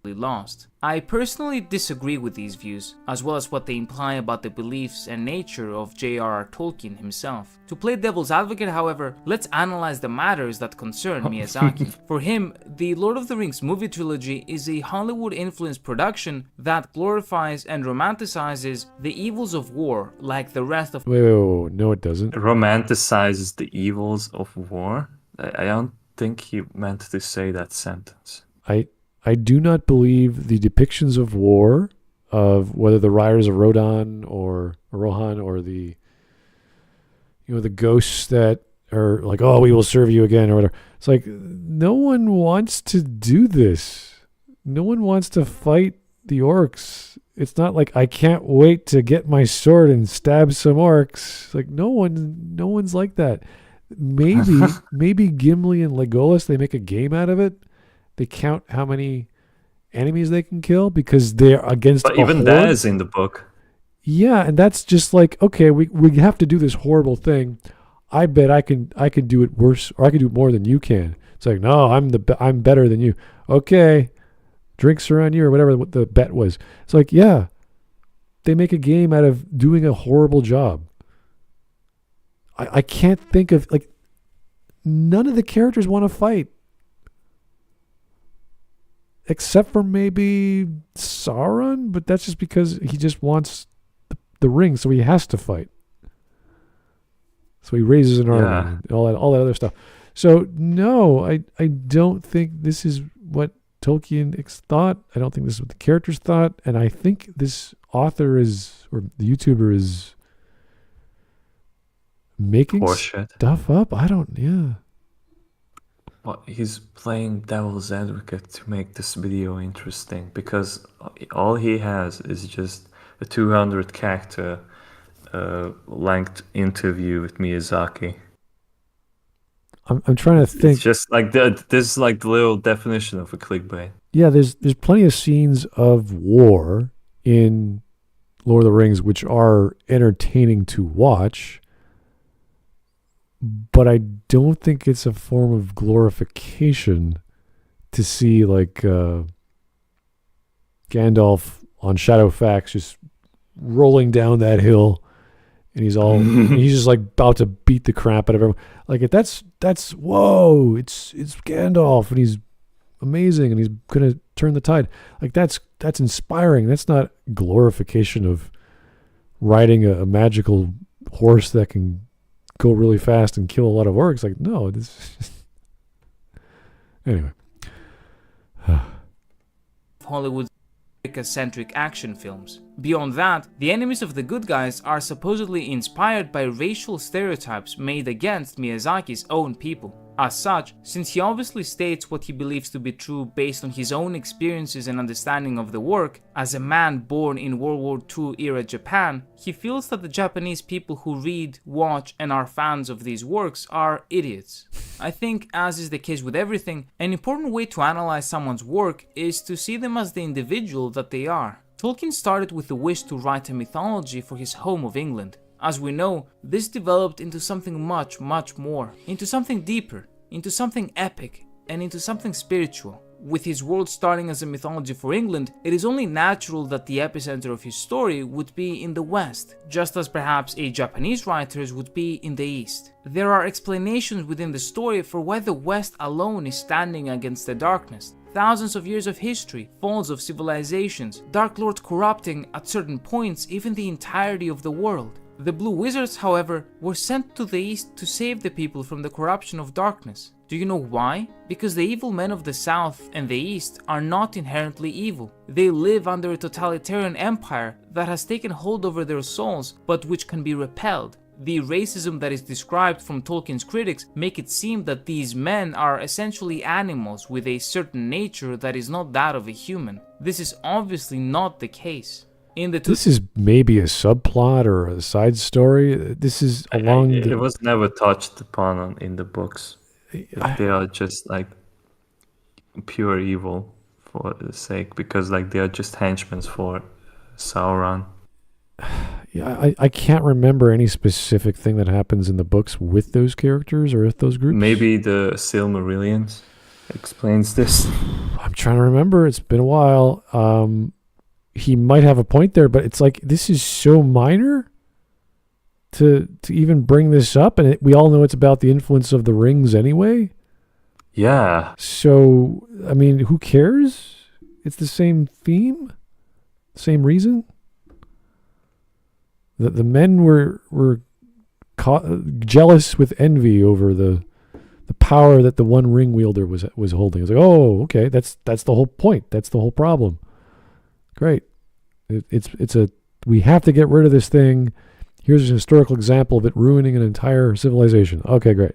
Lost. I personally disagree with these views, as well as what they imply about the beliefs and nature of J.R.R. Tolkien himself. To play devil's advocate, however, let's analyze the matters that concern Miyazaki. For him, the Lord of the Rings movie trilogy is a Hollywood-influenced production that glorifies and romanticizes the evils of war like the rest of... Wait, no, it doesn't. Romanticizes the evils of war? I don't think he meant to say that sentence. I do not believe the depictions of war, of whether the riders of Rohan or the the ghosts that are like, oh, we will serve you again or whatever. It's like no one wants to do this. No one wants to fight the orcs. It's not like I can't wait to get my sword and stab some orcs. It's like no one's like that. Maybe Gimli and Legolas, they make a game out of it. They count how many enemies they can kill because they're against. But even that is in the book. Yeah, and that's just like, okay, we have to do this horrible thing. I bet I can do it worse, or I can do it more than you can. It's like, no, I'm better than you. Okay, drinks are on you, or whatever the bet was. It's like, yeah, they make a game out of doing a horrible job. I can't think of, like, none of the characters want to fight. Except for maybe Sauron, but that's just because he just wants the ring, so he has to fight. So he raises an army and all that other stuff. So no, I don't think this is what Tolkien thought. I don't think this is what the characters thought, and I think this author or the YouTuber is making stuff up. Yeah. Well, he's playing devil's advocate to make this video interesting because all he has is just a 200 character length interview with Miyazaki. I'm trying to think. It's just like this is like the little definition of a clickbait. Yeah, there's plenty of scenes of war in Lord of the Rings which are entertaining to watch, but I don't think it's a form of glorification to see like Gandalf on Shadowfax just rolling down that hill, and he's just like about to beat the crap out of everyone. Like that's whoa, it's Gandalf, and he's amazing, and he's gonna turn the tide. Like that's inspiring. That's not glorification of riding a magical horse that can go really fast and kill a lot of orcs. Like, no, this anyway. Hollywood's America-centric action films. Beyond that, the enemies of the good guys are supposedly inspired by racial stereotypes made against Miyazaki's own people. As such, since he obviously states what he believes to be true based on his own experiences and understanding of the work, as a man born in World War II era Japan, he feels that the Japanese people who read, watch, and are fans of these works are idiots. I think, as is the case with everything, an important way to analyze someone's work is to see them as the individual that they are. Tolkien started with the wish to write a mythology for his home of England. As we know, this developed into something much, much more, into something deeper, into something epic, and into something spiritual. With his world starting as a mythology for England, it is only natural that the epicenter of his story would be in the West, just as perhaps a Japanese writer's would be in the East. There are explanations within the story for why the West alone is standing against the darkness. Thousands of years of history, falls of civilizations, Dark Lord corrupting, at certain points, even the entirety of the world. The Blue Wizards, however, were sent to the East to save the people from the corruption of darkness. Do you know why? Because the evil men of the South and the East are not inherently evil. They live under a totalitarian empire that has taken hold over their souls, but which can be repelled. The racism that is described from Tolkien's critics make it seem that these men are essentially animals with a certain nature that is not that of a human. This is obviously not the case. This is maybe a subplot or a side story. This is along it was never touched upon in the books. They are just like pure evil for the sake, because like they are just henchmen for Sauron. Yeah, I can't remember any specific thing that happens in the books with those characters or with those groups. Maybe the Silmarillions explains this. I'm trying to remember. It's been a while. He might have a point there, but it's like this is so minor to even bring this up, and we all know it's about the influence of the rings anyway. Yeah. So, I mean, who cares? It's the same theme, same reason. The men were jealous with envy over the power that the one ring wielder was holding. It's like, oh, okay, that's the whole point. That's the whole problem. Great. We have to get rid of this thing. Here's an historical example of it ruining an entire civilization. Okay, great.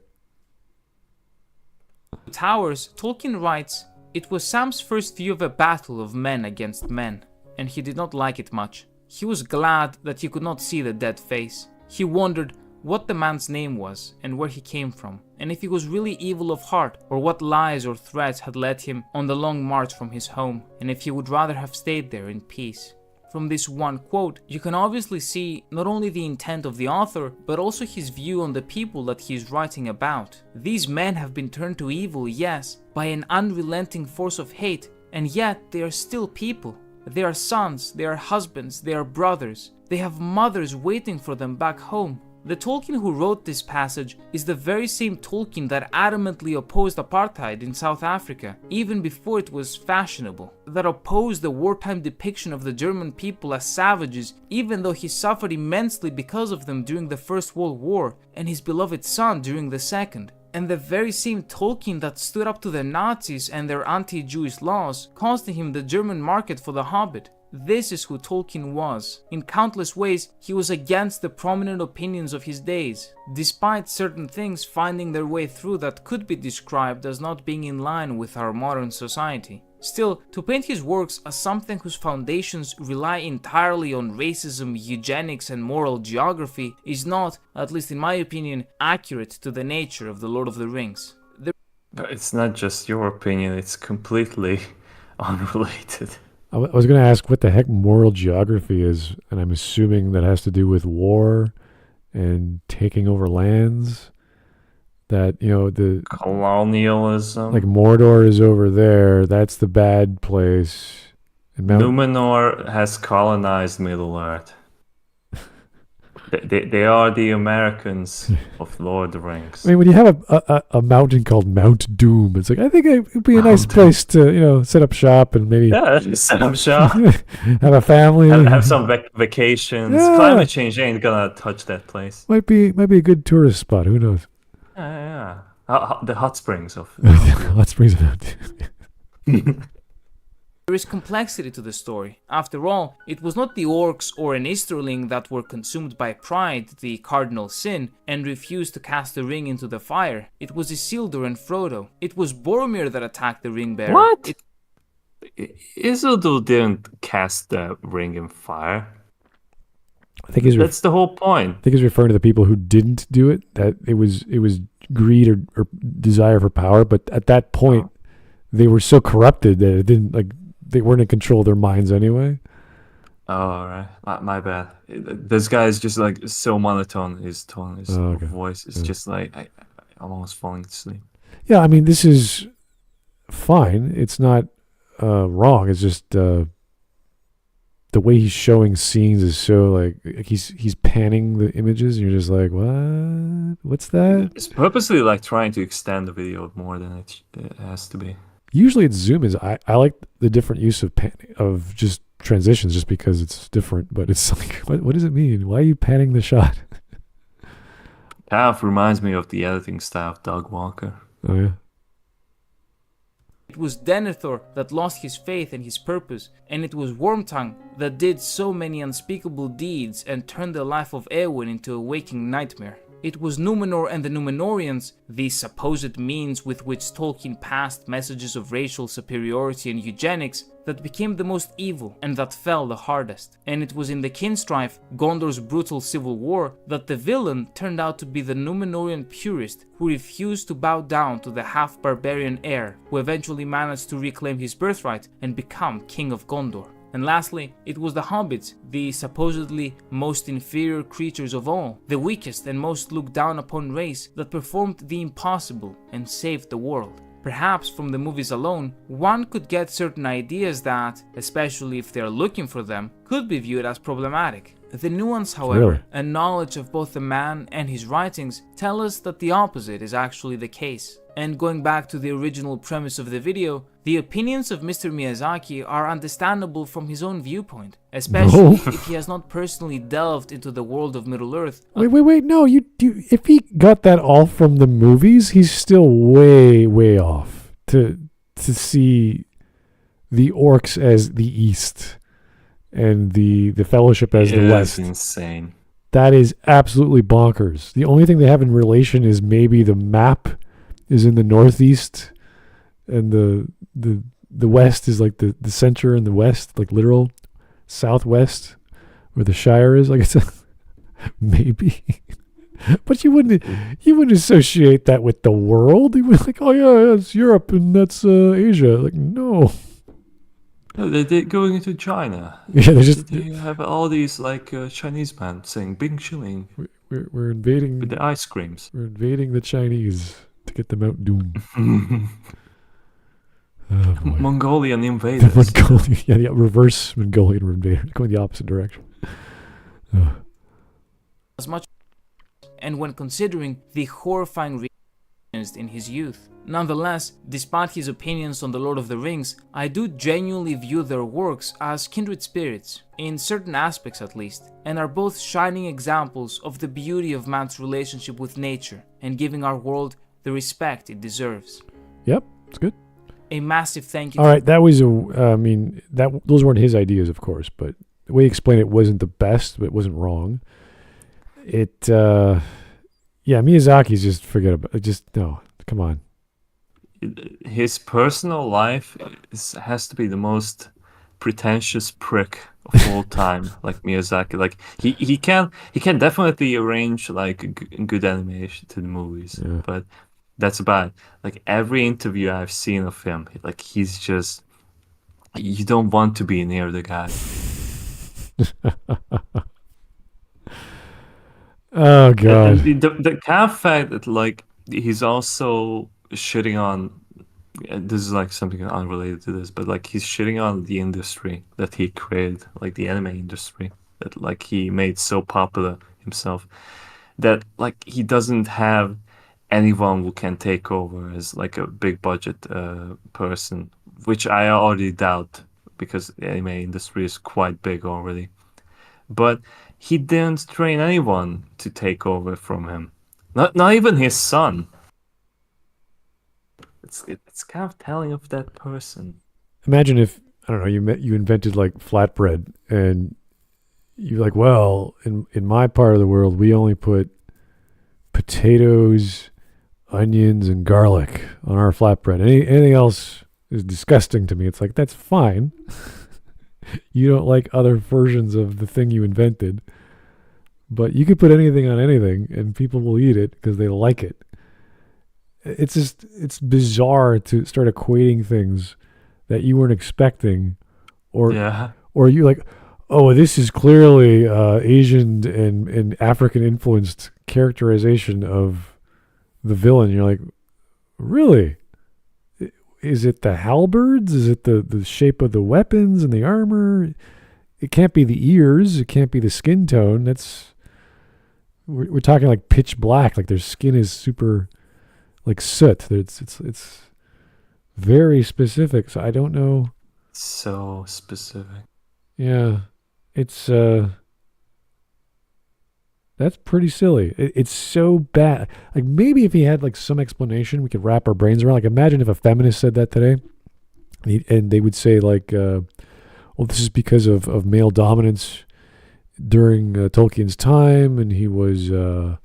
Towers, Tolkien writes, "It was Sam's first view of a battle of men against men, and he did not like it much. He was glad that he could not see the dead face. He wondered what the man's name was and where he came from, and if he was really evil of heart, or what lies or threats had led him on the long march from his home, and if he would rather have stayed there in peace." From this one quote, you can obviously see not only the intent of the author, but also his view on the people that he is writing about. These men have been turned to evil, yes, by an unrelenting force of hate, and yet they are still people. They are sons, they are husbands, they are brothers. They have mothers waiting for them back home. The Tolkien who wrote this passage is the very same Tolkien that adamantly opposed apartheid in South Africa, even before it was fashionable, that opposed the wartime depiction of the German people as savages, even though he suffered immensely because of them during the First World War, and his beloved son during the Second. And the very same Tolkien that stood up to the Nazis and their anti-Jewish laws, costing him the German market for The Hobbit. This is who Tolkien was. In countless ways, he was against the prominent opinions of his days, despite certain things finding their way through that could be described as not being in line with our modern society. Still, to paint his works as something whose foundations rely entirely on racism, eugenics, and moral geography is not, at least in my opinion, accurate to the nature of The Lord of the Rings. But it's not just your opinion, it's completely unrelated. I was going to ask what the heck moral geography is, and I'm assuming that has to do with war and taking over lands. That, the Colonialism. like Mordor is over there. That's the bad place. And Numenor has colonized Middle-earth. They are the Americans of Lord of the Rings. I mean, when you have a mountain called Mount Doom, it's like, I think it would be a nice place to, set up shop and maybe set up shop. have a family. Have some vacations. Yeah. Climate change ain't gonna touch that place. Might be a good tourist spot. Who knows? Yeah. The hot springs of... Hot springs of Mount Doom. There is complexity to the story. After all, it was not the orcs or an Easterling that were consumed by pride, the cardinal sin, and refused to cast the ring into the fire. It was Isildur and Frodo. It was Boromir that attacked the ring bearer. What? Isildur didn't cast the ring in fire. I think that's the whole point. I think he's referring to the people who didn't do it. That it was greed or desire for power. But at that point, they were so corrupted that it didn't they weren't in control of their minds anyway. Oh, all right. My bad. This guy is just so monotone. His tone, his voice is just I'm almost falling asleep. Yeah, I mean, this is fine. It's not wrong. It's just the way he's showing scenes is so he's panning the images, and you're just like, what? What's that? It's purposely trying to extend the video more than it has to be. Usually it's zoom is. I like the different use of just transitions just because it's different, but it's like, what does it mean? Why are you panning the shot? Kind of reminds me of the editing style of Doug Walker. Oh, yeah. It was Denethor that lost his faith and his purpose, and it was Wormtongue that did so many unspeakable deeds and turned the life of Eowyn into a waking nightmare. It was Numenor and the Númenóreans, the supposed means with which Tolkien passed messages of racial superiority and eugenics, that became the most evil and that fell the hardest. And it was in the Kinstrife, Gondor's brutal civil war, that the villain turned out to be the Númenórean purist who refused to bow down to the half-barbarian heir, who eventually managed to reclaim his birthright and become King of Gondor. And lastly, it was the hobbits, the supposedly most inferior creatures of all, the weakest and most looked down upon race that performed the impossible and saved the world. Perhaps from the movies alone, one could get certain ideas that, especially if they're looking for them, could be viewed as problematic. The nuance, however, and knowledge of both the man and his writings tell us that the opposite is actually the case. And going back to the original premise of the video, the opinions of Mr. Miyazaki are understandable from his own viewpoint, especially if he has not personally delved into the world of Middle-earth. Wait, no, you if he got that all from the movies, he's still way off to see the orcs as the East and the Fellowship as the West. That's insane. That is absolutely bonkers. The only thing they have in relation is maybe the map is in the northeast, and the west is like the center and the west, like literal southwest, where the Shire is. Like it's maybe, but you wouldn't associate that with the world. You would like, oh yeah, it's Europe and that's Asia. Like no. No, they're going into China. Yeah, they have all these Chinese men saying "Bing Shilling." We're invading with the ice creams. We're invading the Chinese to get them out Doom. Mongolian invaders. The reverse Mongolian invader, going the opposite direction. As much, and when considering the horrifying in his youth. Nonetheless, despite his opinions on The Lord of the Rings, I do genuinely view their works as kindred spirits, in certain aspects at least, and are both shining examples of the beauty of man's relationship with nature and giving our world the respect it deserves. Yep, it's good. A massive thank you. All right, that was those weren't his ideas, of course, but the way he explained it wasn't the best, but it wasn't wrong. Miyazaki's just forget about it. Just no, come on. his personal life has to be the most pretentious prick of all time, like Miyazaki. Like he can definitely arrange like good animation to the movies, Yeah. but that's about it. Like every interview I've seen of him, like he's just, you don't want to be near the guy. Oh god. And the kind of fact that like he's also shitting on, this is like something unrelated to this, but like he's shitting on the industry that he created, like the anime industry that like he made so popular himself, that like he doesn't have anyone who can take over as like a big budget person, which I already doubt because the anime industry is quite big already. But he didn't train anyone to take over from him. Not even his son. It's kind of telling of that person. Imagine if, I don't know, you invented like flatbread, and you're like, well, in my part of the world, we only put potatoes, onions, and garlic on our flatbread. Anything else is disgusting to me. It's like, that's fine. You don't like other versions of the thing you invented, but you could put anything on anything and people will eat it because they like it. It's bizarre to start equating things that you weren't expecting, or you're like, oh, this is clearly Asian and African influenced characterization of the villain. You're like, really? Is it the halberds? Is it the shape of the weapons and the armor? It can't be the ears. It can't be the skin tone. We're talking like pitch black. Like their skin is super like soot. It's very specific. So I don't know. So specific. Yeah, it's that's pretty silly. It's so bad. Like maybe if he had like some explanation, we could wrap our brains around. Like imagine if a feminist said that today, and they would say like, well, this is because of male dominance during Tolkien's time, and he was a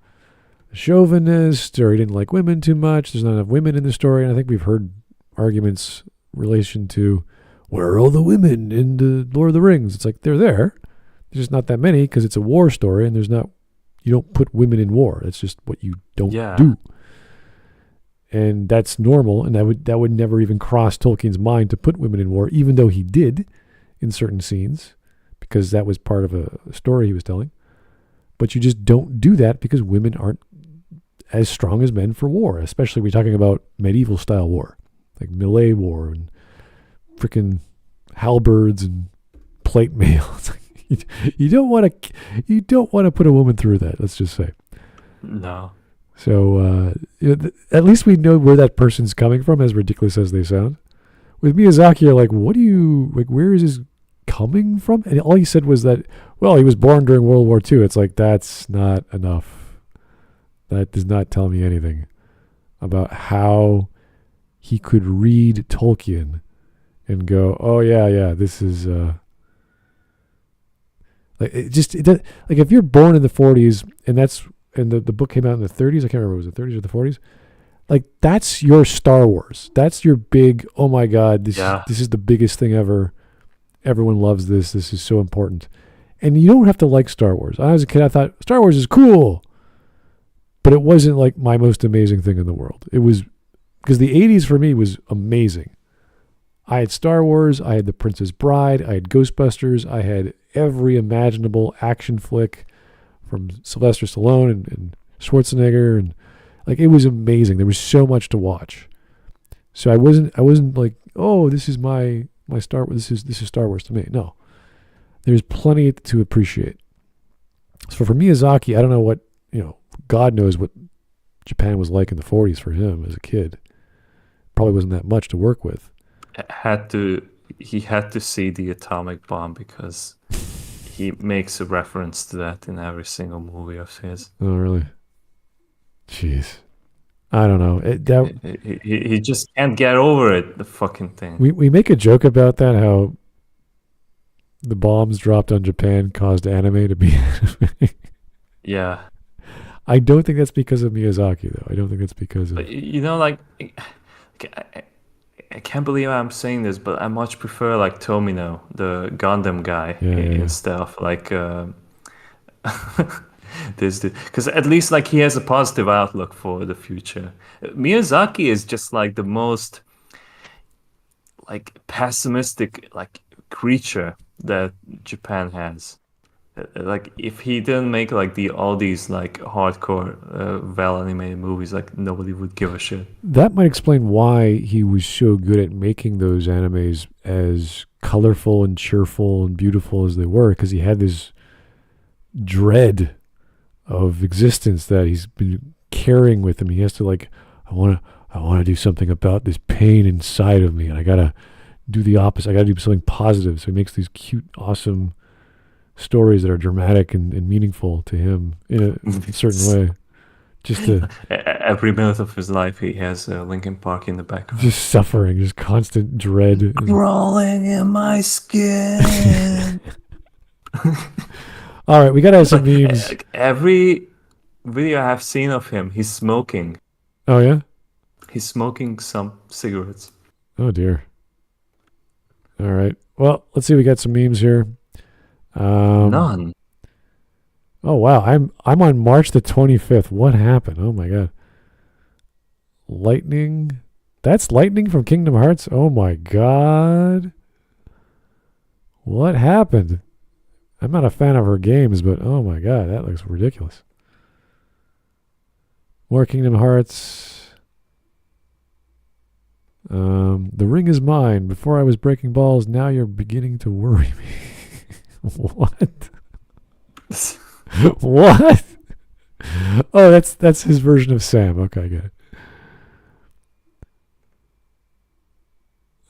chauvinist, or he didn't like women too much. There's not enough women in the story. And I think we've heard arguments in relation to where are all the women in the Lord of the Rings? It's like they're there. There's just not that many because it's a war story, and you don't put women in war. That's just what you don't do. And that's normal, and that would never even cross Tolkien's mind to put women in war, even though he did in certain scenes, because that was part of a story he was telling. But you just don't do that because women aren't as strong as men for war, especially we're talking about medieval style war, like melee war and freaking halberds and plate mail. You don't want to put a woman through that. Let's just say. No. So at least we know where that person's coming from, as ridiculous as they sound. With Miyazaki, you're like, what do you like? Where is this coming from? And all he said was that, well, he was born during World War II. It's like that's not enough. That does not tell me anything about how he could read Tolkien and go, oh yeah, this is. Like like if you're born in the 40s and the book came out in the 30s, I can't remember, was it 30s or the 40s? Like that's your Star Wars. That's your big, oh my God, this is the biggest thing ever. Everyone loves this. This is so important. And you don't have to like Star Wars. When I was a kid, I thought Star Wars is cool, but it wasn't like my most amazing thing in the world. It was because the 80s for me was amazing. I had Star Wars, I had The Princess Bride, I had Ghostbusters, I had every imaginable action flick from Sylvester Stallone and Schwarzenegger, and like it was amazing. There was so much to watch. So I wasn't like, oh, this is my Star Wars. This is Star Wars to me. No, there's plenty to appreciate. So for Miyazaki, I don't know what God knows what Japan was like in the 40s for him as a kid. Probably wasn't that much to work with. He had to see the atomic bomb because he makes a reference to that in every single movie of his. Oh, really? Jeez. I don't know. He just can't get over it, the fucking thing. We make a joke about that, how the bombs dropped on Japan caused anime to be anime. Yeah. I don't think that's because of Miyazaki, though. I don't think that's because of... But, like I can't believe I'm saying this, but I much prefer like Tomino, the Gundam guy, Yeah. instead of like this dude, because at least like he has a positive outlook for the future. Miyazaki is just like the most like pessimistic like creature that Japan has. Like if he didn't make like all these like hardcore well animated movies, like nobody would give a shit. That might explain why he was so good at making those animes as colorful and cheerful and beautiful as they were, because he had this dread of existence that he's been carrying with him. He has to like, I want to do something about this pain inside of me, and I gotta do the opposite. I gotta do something positive. So he makes these cute, awesome stories that are dramatic and meaningful to him in a certain way. Just to every minute of his life, he has Linkin Park in the background. Just suffering, just constant dread. Crawling in my skin. All right, we gotta have some memes. Every video I have seen of him, he's smoking. Oh yeah, he's smoking some cigarettes. Oh dear. All right. Well, let's see. We got some memes here. None. Oh wow, I'm on March the 25th. What happened? Oh my god. Lightning. That's lightning from Kingdom Hearts. Oh my god. What happened? I'm not a fan of her games, but oh my god, that looks ridiculous. More Kingdom Hearts. The ring is mine. Before I was breaking balls, now you're beginning to worry me. What? What? Oh, that's his version of Sam. Okay, I get it.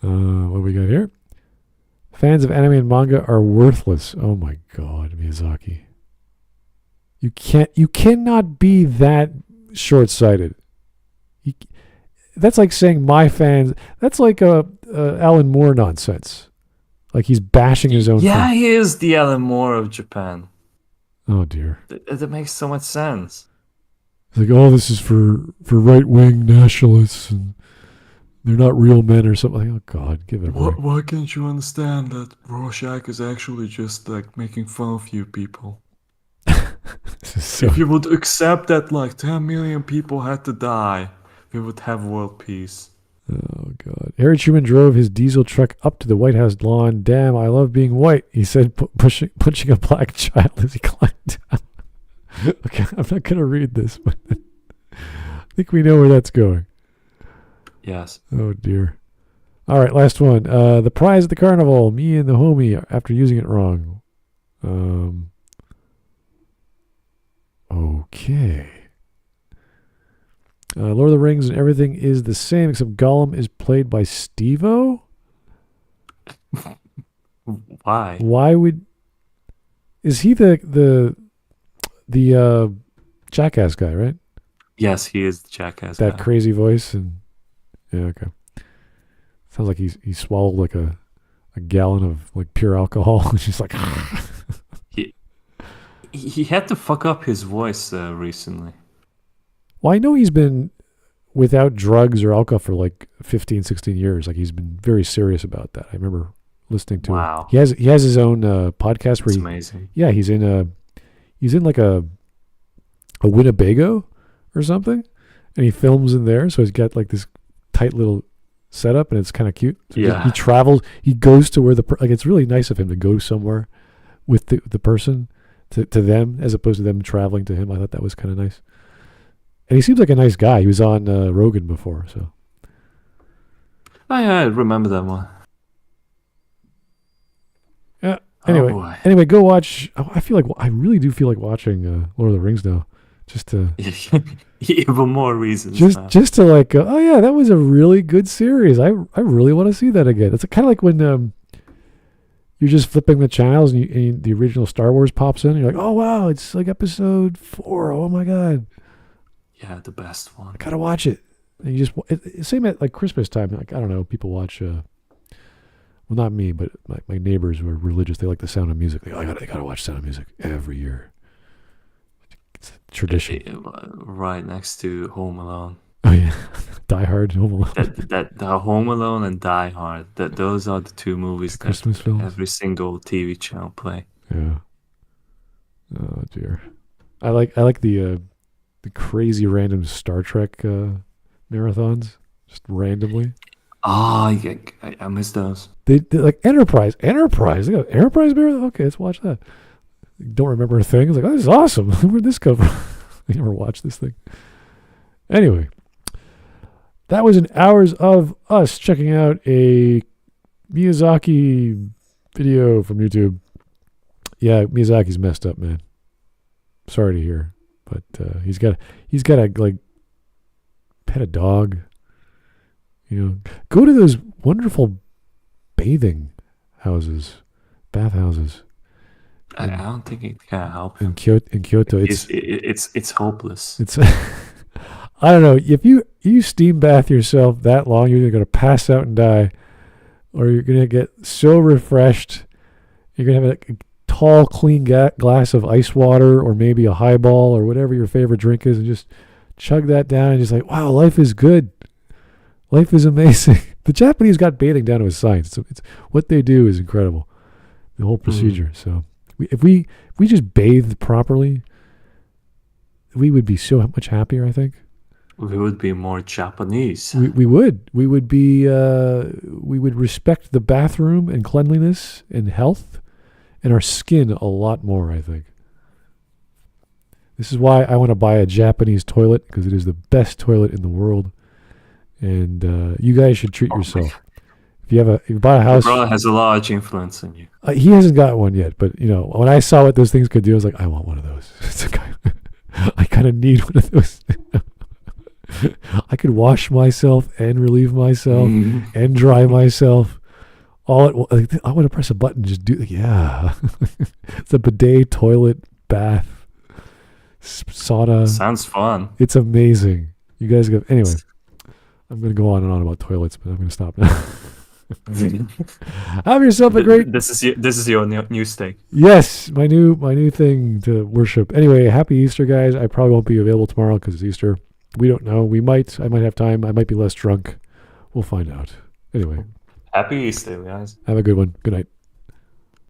What do we got here? Fans of anime and manga are worthless. Oh my god, Miyazaki. You cannot be that short-sighted. That's like saying my fans. That's like Alan Moore nonsense. Like he's bashing his own. Yeah, he is the Alan Moore of Japan. Oh dear. That makes so much sense. It's like, oh, this is for right-wing nationalists, and they're not real men or something. Oh God, give it a break. Why can't you understand that Rorschach is actually just like making fun of you people? If you would accept that like 10 million people had to die, we would have world peace. Oh God. Harry Truman drove his diesel truck up to the White House lawn. Damn, I love being white, he said, punching a black child as he climbed down. Okay, I'm not going to read this, but I think we know where that's going. Yes. Oh dear. All right, last one. The prize at the carnival. Me and the homie after using it wrong. Okay. Lord of the Rings and everything is the same except Gollum is played by Steve-O? Why? Why would... Is he the Jackass guy, right? Yes, he is the Jackass that guy. Crazy voice and... Yeah, okay. Sounds like he swallowed like a gallon of like pure alcohol. It's just like... He had to fuck up his voice recently. Well, I know he's been without drugs or alcohol for like 15, 16 years. Like he's been very serious about that. I remember listening to him. He has his own podcast where That's amazing. Yeah, he's in like a Winnebago or something, and he films in there. So he's got like this tight little setup, and it's kind of cute. So yeah. He travels. He goes to where like it's really nice of him to go somewhere with the person to them as opposed to them traveling to him. I thought that was kind of nice. And he seems like a nice guy. He was on Rogan before, so. Oh yeah, I remember that one. Yeah. Anyway, go watch. I really do feel like watching Lord of the Rings now, just to. Even more reasons. Just to like, oh yeah, that was a really good series. I really want to see that again. It's kind of like when you're just flipping the channels and the original Star Wars pops in. And you're like, oh wow, it's like episode 4. Oh my god. Yeah, the best one. I gotta watch it. And you just same at like Christmas time. Like I don't know, people watch. Well, not me, but my neighbors who are religious. They like the Sound of Music. They gotta watch Sound of Music every year. It's a tradition. Right next to Home Alone. Oh yeah, Die Hard, Home Alone. That the Home Alone and Die Hard. Those are the two movies that Christmas films. every single TV channel play. Yeah. Oh dear. I like the crazy random Star Trek marathons, just randomly. Yeah, I miss those. They like Enterprise. They got Enterprise marathon. Okay, let's watch that. Don't remember a thing. It's like, oh, this is awesome. Where'd this come from? I never watched this thing. Anyway, that was an hours of us checking out a Miyazaki video from YouTube. Yeah, Miyazaki's messed up, man. Sorry to hear, but he's got to like pet a dog. You know, go to those wonderful bathing houses, bathhouses. I don't think it can help in him. Kyoto. It's hopeless. It's I don't know, if you steam bath yourself that long, you're either going to pass out and die, or you're going to get so refreshed. You're going to have a tall, clean glass of ice water, or maybe a highball, or whatever your favorite drink is, and just chug that down and just like, wow, life is good. Life is amazing. The Japanese got bathing down to a science. So it's what they do is incredible. The whole procedure. So if we just bathed properly, we would be so much happier, I think. We would be more Japanese. We would. We would be. We would respect the bathroom and cleanliness and health, and our skin a lot more, I think. This is why I want to buy a Japanese toilet, because it is the best toilet in the world. And you guys should treat yourself. If you buy a house, your brother has a large influence on you. He hasn't got one yet, but when I saw what those things could do, I was like, I want one of those. I kind of need one of those. I could wash myself and relieve myself and dry myself all at once. I want to press a button, just do. Yeah, it's a bidet, toilet, bath, sauna. Sounds fun. It's amazing. You guys go anyway. I'm going to go on and on about toilets, but I'm going to stop now. Have yourself a great. This is your new steak. Yes, my new thing to worship. Anyway, happy Easter, guys. I probably won't be available tomorrow because it's Easter. We don't know. I might have time. I might be less drunk. We'll find out. Anyway, happy Easter, guys. Have a good one. Good night.